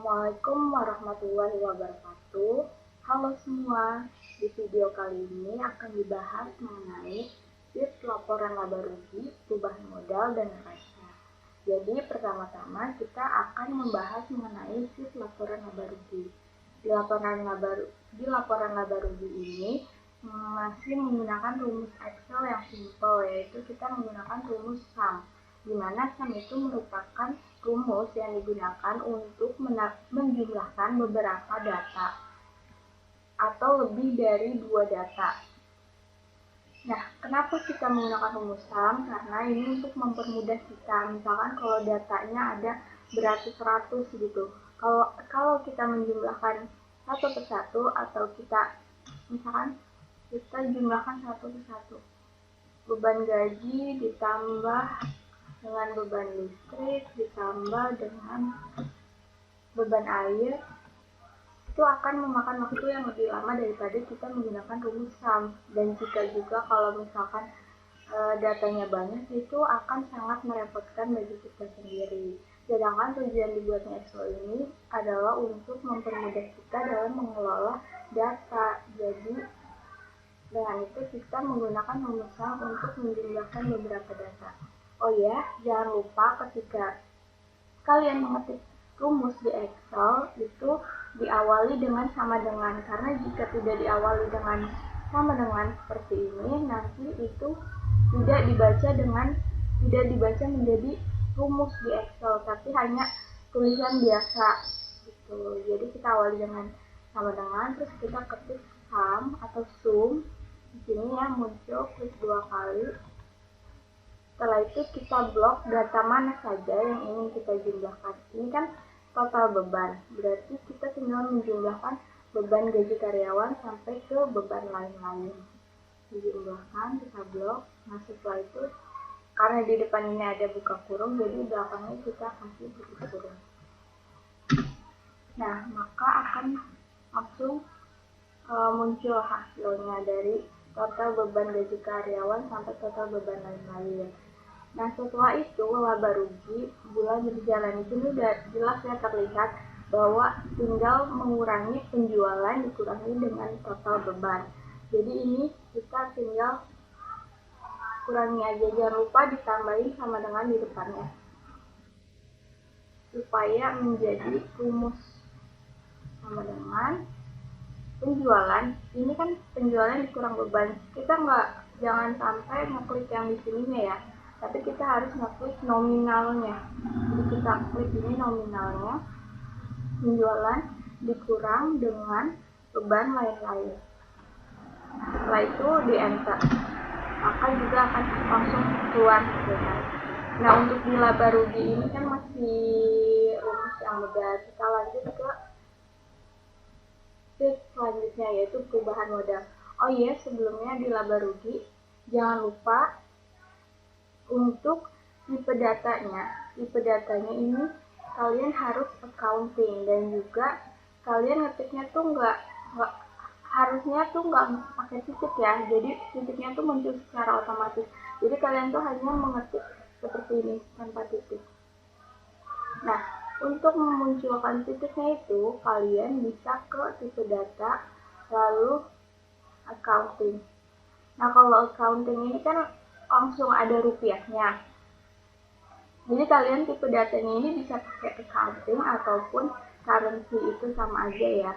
Assalamualaikum warahmatullahi wabarakatuh. Halo semua, di video kali ini akan dibahas mengenai tips laporan laba rugi, perubahan modal, dan neraca. Jadi pertama-tama kita akan membahas mengenai tips laporan laba rugi. Di laporan laba rugi ini masih menggunakan rumus Excel yang simple, yaitu kita menggunakan rumus SUM, di mana SUM itu merupakan rumus yang digunakan untuk menjumlahkan beberapa data atau lebih dari 2 data. Nah, kenapa kita menggunakan rumus SUM? Karena ini untuk mempermudah kita. Misalkan kalau datanya ada beratus-ratus gitu. Kalau kita menjumlahkan satu persatu atau kita jumlahkan satu persatu. Beban gaji ditambah dengan beban listrik ditambah dengan beban air, itu akan memakan waktu yang lebih lama daripada kita menggunakan rumus SUM. Dan jika juga kalau misalkan datanya banyak, itu akan sangat merepotkan bagi kita sendiri. Sedangkan tujuan dibuatnya Excel ini adalah untuk mempermudah kita dalam mengelola data. Jadi dengan itu kita menggunakan rumus SUM untuk menjumlahkan beberapa data. Oh ya, jangan lupa ketika kalian mengetik rumus di Excel itu diawali dengan sama dengan, karena jika tidak diawali dengan sama dengan seperti ini, nanti itu tidak dibaca menjadi rumus di Excel, tapi hanya tulisan biasa gitu. Jadi kita awali dengan sama dengan, terus kita ketik SUM atau SUM. Di sini ya muncul, klik 2 kali. Setelah itu kita blok data mana saja yang ingin kita jumlahkan. Ini kan total beban, berarti kita tinggal menjumlahkan beban gaji karyawan sampai ke beban lain-lain. Dijumlahkan, kita blok. Nah setelah itu, karena di depan ini ada buka kurung, jadi belakangnya kita kasih tutup kurung. Nah, maka akan langsung muncul hasilnya dari total beban gaji karyawan sampai total beban lain-lain. Nah, setelah itu laba rugi bulan berjalan itu udah jelas ya terlihat bahwa tinggal mengurangi penjualan dikurangi dengan total beban. Jadi ini kita tinggal kurangi aja, jangan lupa ditambahin sama dengan di depannya supaya menjadi rumus sama dengan penjualan. Ini kan penjualan dikurang beban, kita jangan sampai ngeklik yang di sininya ya, tapi kita harus ngeklik nominalnya. Jadi kita klik ini nominalnya, penjualan dikurang dengan beban lain-lain. Setelah itu di enter, maka juga akan langsung keluar hasilnya. Nah, untuk di laba rugi ini kan masih rumus yang mudah. Kita lanjut ke tips selanjutnya, yaitu perubahan modal. Oh iya, sebelumnya di laba rugi jangan lupa untuk tipe datanya ini kalian harus accounting, dan juga kalian ngetiknya tuh harusnya nggak pakai titik ya, jadi titiknya tuh muncul secara otomatis. Jadi kalian tuh hanya mengetik seperti ini tanpa titik. Nah, untuk memunculkan titiknya itu kalian bisa ke tipe data lalu accounting. Nah, kalau accounting ini kan langsung ada rupiahnya. Jadi kalian tipe datanya ini bisa pakai accounting ataupun currency, itu sama aja ya.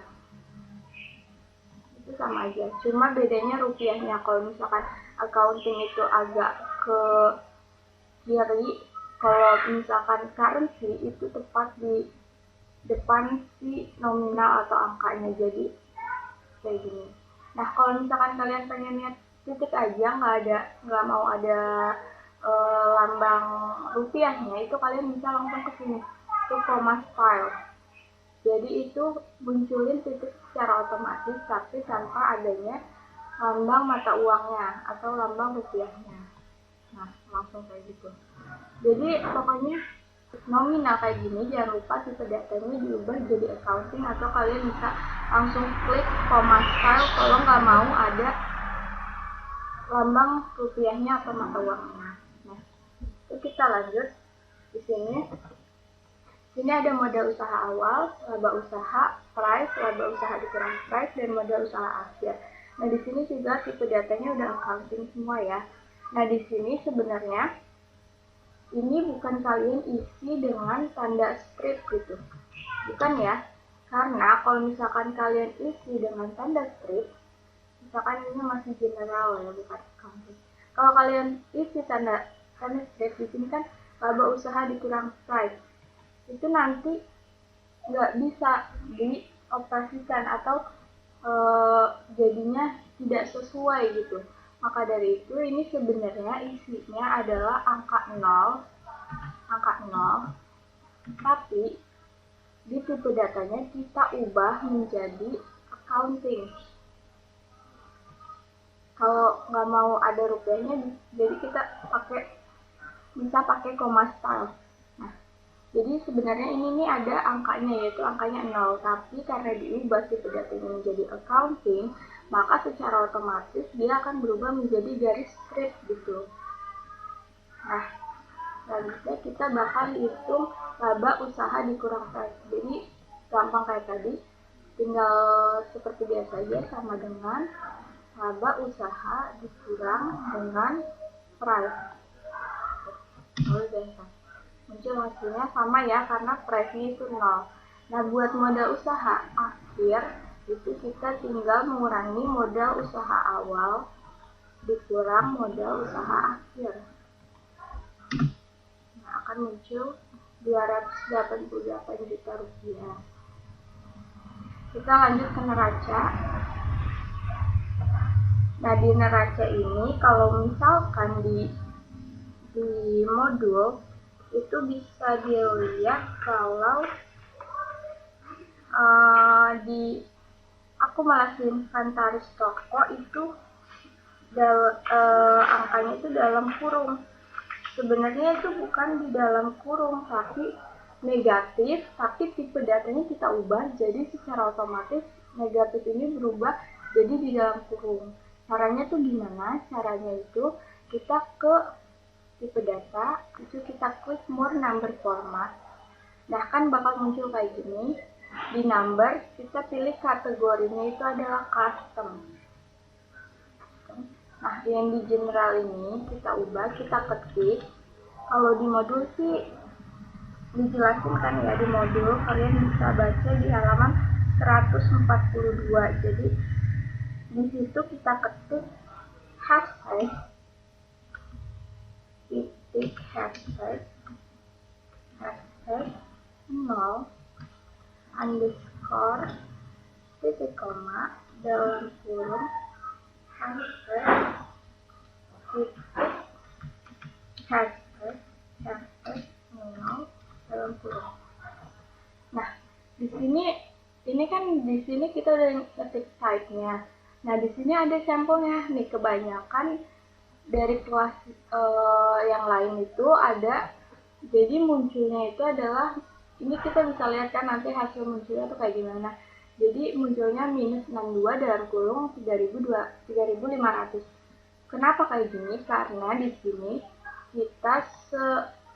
Itu sama aja, cuma bedanya rupiahnya. Kalau misalkan accounting itu agak ke kiri, kalau misalkan currency itu tepat di depan si nominal atau angkanya, jadi kayak gini. Nah, kalau misalkan kalian pengennya titik aja, nggak mau ada lambang rupiahnya, itu kalian bisa langsung ke sini, ke comma style. Jadi itu munculin titik secara otomatis, tapi tanpa adanya lambang mata uangnya atau lambang rupiahnya. Nah, langsung kayak gitu. Jadi pokoknya nominal kayak gini, jangan lupa tipe datanya diubah jadi accounting, atau kalian bisa langsung klik comma style kalau nggak mau ada lambang rupiahnya atau mata uangnya. Nah, itu kita lanjut di sini. Ini ada modal usaha awal, laba usaha, price, laba usaha dikurang price, dan modal usaha akhir. Nah, di sini juga tipe datanya udah accounting semua ya. Nah, di sini sebenarnya ini bukan kalian isi dengan tanda strip gitu. Bukan ya. Karena kalau misalkan kalian isi dengan tanda strip, misalkan ini masih general ya, bukan accounting. Kalau kalian isi tanda strip di sini kan laba usaha dikurang price, itu nanti nggak bisa dioperasikan atau jadinya tidak sesuai gitu. Maka dari itu ini sebenarnya isinya adalah angka 0, tapi di tipe datanya kita ubah menjadi accounting. Kalau nggak mau ada rupiahnya, jadi kita bisa pakai koma style. Nah, jadi sebenarnya ini nih ada angkanya, yaitu angkanya 0, tapi karena diubah tipe datanya menjadi accounting, maka secara otomatis dia akan berubah menjadi garis strip gitu. Nah, selanjutnya kita bakal hitung laba usaha dikurang price. Jadi gampang kayak tadi, tinggal seperti biasa aja, sama dengan laba usaha dikurang dengan price. Muncul hasilnya sama ya, karena price-nya itu 0. Nah, buat modal usaha akhir itu kita tinggal mengurangi modal usaha awal dikurang modal usaha akhir. Nah, akan muncul 288 juta rupiah. Kita lanjut ke neraca. Nah, di neraca ini kalau misalkan di modul itu bisa dilihat kalau di akumulasi inventaris toko itu angkanya itu dalam kurung. Sebenarnya itu bukan di dalam kurung, tapi negatif, tapi tipe datanya kita ubah, jadi secara otomatis negatif ini berubah jadi di dalam kurung. Caranya tuh gimana? Caranya itu kita ke tipe data, itu kita klik more number format. Nah, kan bakal muncul kayak gini. Di number, kita pilih kategorinya itu adalah custom. Nah, yang di general ini kita ubah, kita ketik. Kalau di modul sih dijelasin kan ya, di modul kalian bisa baca di halaman 142. Jadi di situ kita ketik hashtag hashtag 0 underscore titik koma dalam kurung hashtag dalam kurung. Nah, di sini kita udah ngetik type-nya. Nah, di sini ada sampelnya nih. Kebanyakan dari kelas yang lain itu ada, jadi munculnya itu adalah ini, kita bisa lihat kan nanti hasil munculnya tuh kayak gimana. Jadi munculnya minus 62 dalam kurung 3.500. Kenapa kayak gini? Karena di sini kita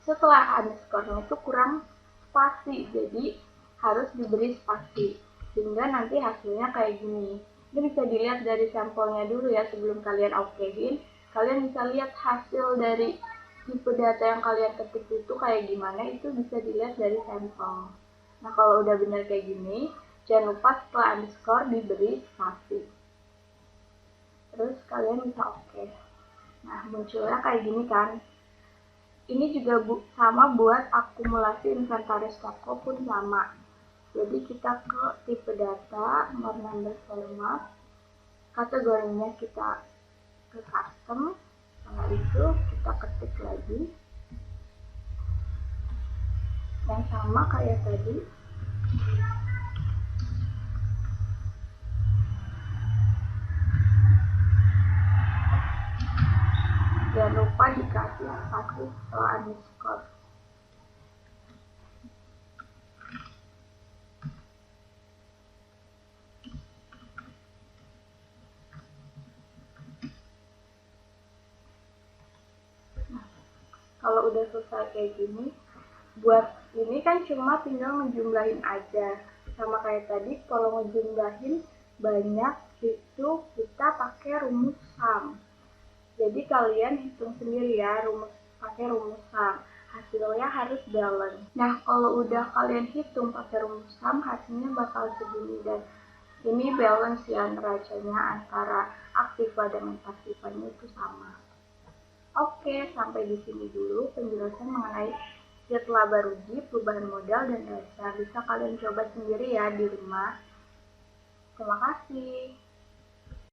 setelah underscore-nya itu kurang spasi, jadi harus diberi spasi sehingga nanti hasilnya kayak gini. Ini bisa dilihat dari sampelnya dulu ya, sebelum kalian okein. Kalian bisa lihat hasil dari tipe data yang kalian ketik itu kayak gimana, itu bisa dilihat dari sampel. Nah, kalau udah benar kayak gini, jangan lupa setelah underscore diberi spasi. Terus kalian bisa oke. Nah, munculnya kayak gini kan. Ini juga sama buat akumulasi inventaris toko pun sama. Jadi kita ke tipe data, more number format, kategorinya kita ke custom. Setelah itu kita ketik lagi yang sama kayak tadi. Jangan lupa dikasih spasi setelah underscore. Kalau udah selesai kayak gini, buat Ini kan cuma tinggal ngejumlahin aja. Sama kayak tadi, kalau ngejumlahin banyak itu kita pakai rumus sum. Jadi kalian hitung sendiri ya, pakai rumus sum. Hasilnya harus balance. Nah, kalau udah kalian hitung pakai rumus sum, hasilnya bakal segini, dan ini balance ya neracanya antara aktiva dengan pasifanya itu sama. Oke, sampai di sini dulu penjelasan mengenai sheet laba rugi, perubahan modal, dan raca. Bisa kalian coba sendiri ya di rumah. Terima kasih.